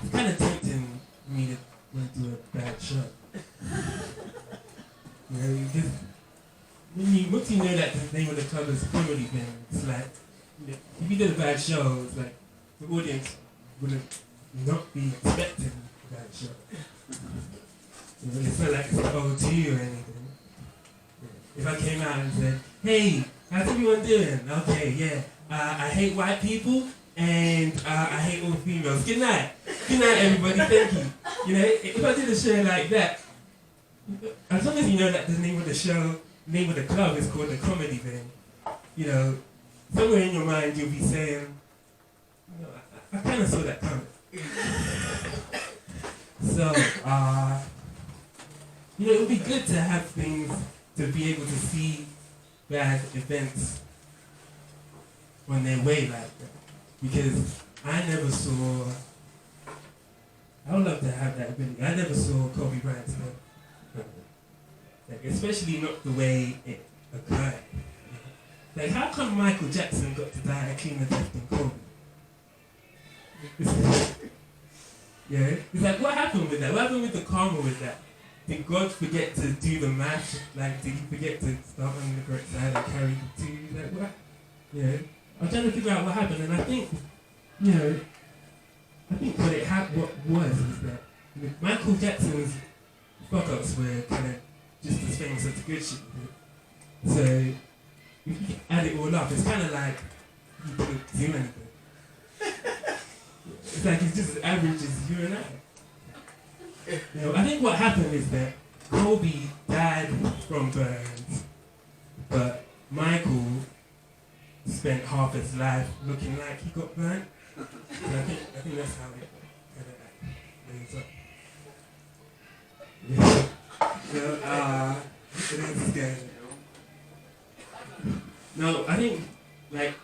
it's kind of tempting me to want to do a bad show. You know, you just, once you know that the name of the club is comedy, then it's like, if you did a bad show, it's like, the audience wouldn't not be expecting a bad show. You know, it's not like it's the O2 or anything. If I came out and said, hey, how's everyone doing? Okay, yeah, I hate white people, and I hate all females. Good night. Good night, everybody. Thank you. You know, if I did a show like that, as long as you know that the name of the show, name of the club is called the comedy thing, you know, somewhere in your mind you'll be saying, you know, I kind of saw that coming. So, you know, it would be good to have things to be able to see bad events on their way like that. Because I never saw, I would love to have that ability. I never saw Kobe Bryant's life. Like, especially not the way it occurred. Like, how come Michael Jackson got to die a cleaner death than Kobe? Yeah? It's like, what happened with that? What happened with the karma with that? Did God forget to do the math? Like, did he forget to start on the correct side and carry the two? Like, what? Yeah. I'm trying to figure out what happened, and I think, you know, I think what was is that Michael Jackson's fuck-ups were kind of just as famous as the good shit. So, if you add it all up, it's kind of like you couldn't do anything. It's like it's just as average as you and I. You know, I think what happened is that Kobe died from burns, but Michael spent half his life looking like he got burnt. And I think that's how it kind of lays up. Yeah. So, it is scary. No, I think, like,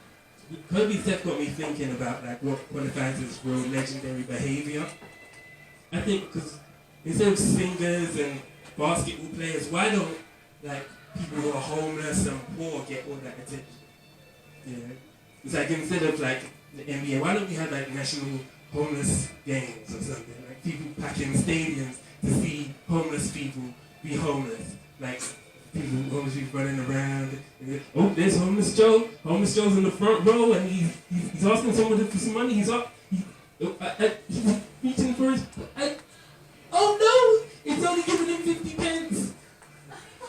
Kobe's death got me thinking about, like, what qualifies as real legendary behavior. I think, because instead of singers and basketball players, why don't, like, people who are homeless and poor get all that attention? You know? It's like, instead of, like, the NBA, why don't we have, like, national homeless games or something? Like, people packing stadiums to see homeless people be homeless. Like, homeless people running around. And, oh, there's Homeless Joe. Homeless Joe's in the front row, and he's asking someone for some money. He's reaching for his... oh, no! It's only giving him 50 pence.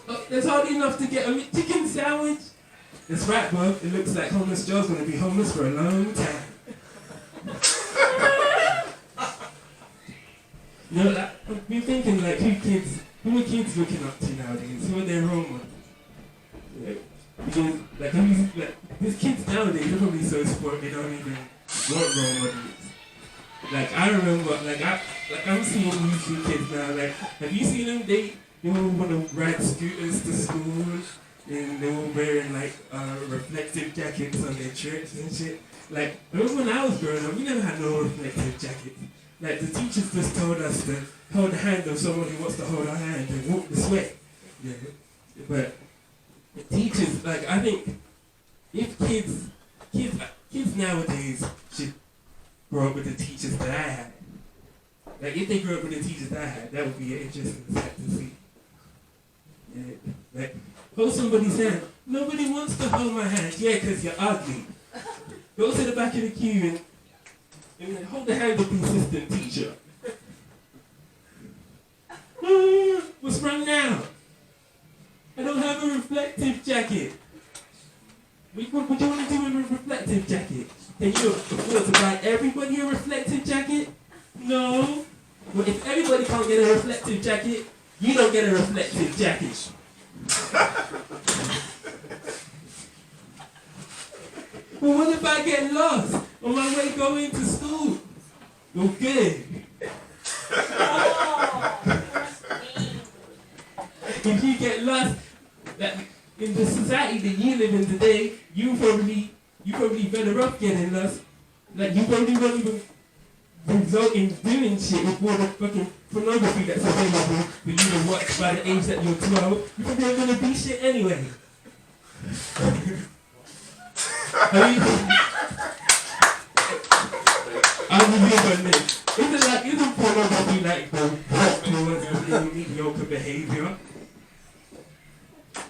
Oh, that's hardly enough to get a chicken sandwich. That's right, bro. It looks like Homeless Joe's going to be homeless for a long time. You know, like, I've been thinking, like, who are kids looking up to nowadays? Who are their role models? Yeah. Because, like, these kids nowadays, they're probably so spoiled they don't even want role models. Like, I remember, I'm seeing these new kids now, like, have you seen them? They all want to ride scooters to school, and they're all wearing, like, reflective jackets on their shirts and shit. Like, I remember when I was growing up, we never had no reflective jackets. Like, the teachers just told us to hold the hand of someone who wants to hold our hand and walk this way. Yeah. But teachers, like, I think if kids nowadays should grow up with the teachers that I had. Like, if they grew up with the teachers that I had, that would be an interesting sight to see. Yeah. Like, hold somebody's hand. Nobody wants to hold my hand. Yeah, because you're ugly. Go to the back of the queue and then hold the hand of the assistant teacher. What's wrong now? I don't have a reflective jacket. What do you want to do with a reflective jacket? Can you afford to buy everybody a reflective jacket? No. Well, if everybody can't get a reflective jacket, you don't get a reflective jacket. Well, what if I get lost on my way going to school? Okay. If you get lost, in the society that you live in today, you probably better off getting lost. Like, you probably won't even result in doing shit with all the fucking pornography that's available for you to watch by the age that you're 12. You probably ain't gonna be shit anyway. I'll leave on this. Isn't pornography like the rock towards the mediocre behaviour?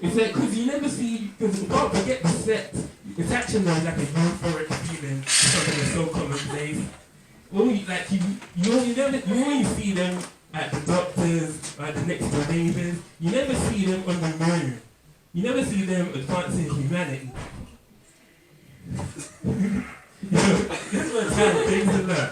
It's like, because you never see, because you can't forget the sex. It's actually like a euphoric feeling, something that's so commonplace. You only see them at the doctors, or at the next door neighbours. You never see them on the moon. You never see them advancing humanity. This is what time things to learn.